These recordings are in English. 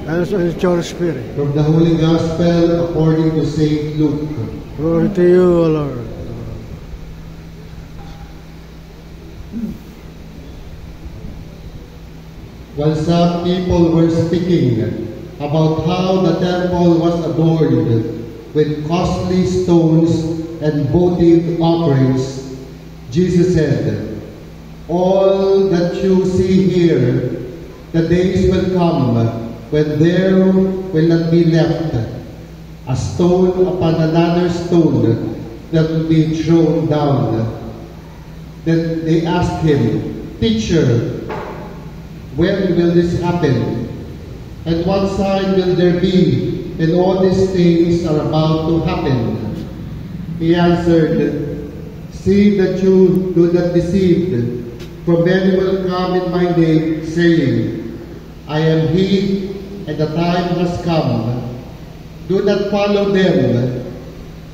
As your spirit. From the Holy Gospel according to Saint Luke. Glory to you, O Lord. While some people were speaking about how the temple was adorned with costly stones and votive offerings, Jesus said, "All that you see here, the days will come when there will not be left a stone upon another stone that will be thrown down." Then they asked him, "Teacher, when will this happen? And what sign will there be when all these things are about to happen?" He answered, "See that you do not be deceived, for many will come in my name, saying, 'I am he,' and the time has come. Do not follow them.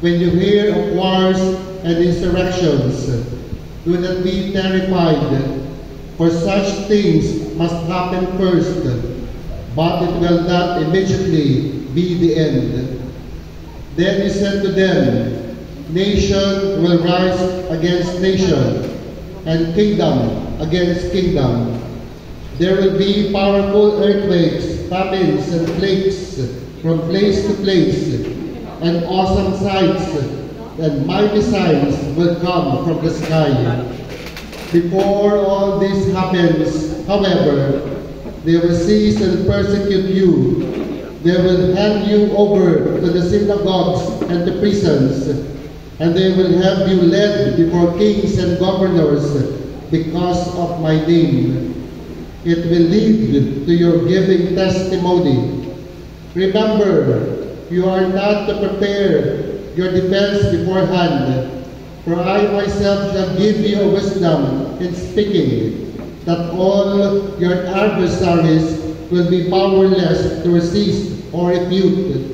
When you hear of wars and insurrections, do not be terrified, for such things must happen first, but it will not immediately be the end." Then he said to them, "Nation will rise against nation, and kingdom against kingdom. There will be powerful earthquakes, famines, and plagues from place to place, and awesome sights and mighty signs will come from the sky. Before all this happens, however, they will seize and persecute you. They will hand you over to the synagogues and to prisons, and they will have you led before kings and governors because of my name. It will lead to your giving testimony. Remember, you are not to prepare your defense beforehand, for I myself shall give you wisdom in speaking, that all your adversaries will be powerless to resist or refute.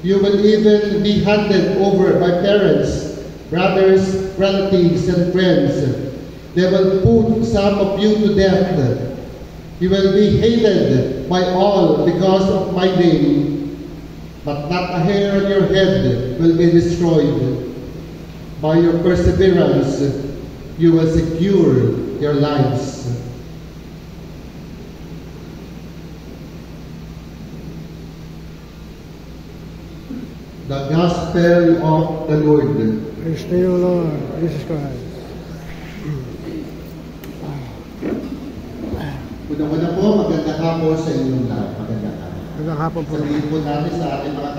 You will even be handed over by parents, brothers, relatives, and friends. They will put some of you to death. You will be hated by all because of my name, but not a hair on your head will be destroyed. By your perseverance, you will secure your lives." The Gospel of the Lord. Praise to you, Lord Jesus Christ. Una-una po, magandang hapon sa inyong lahat. Magandang hapon. Magandang hapon po. Sabihin po natin sa ating mga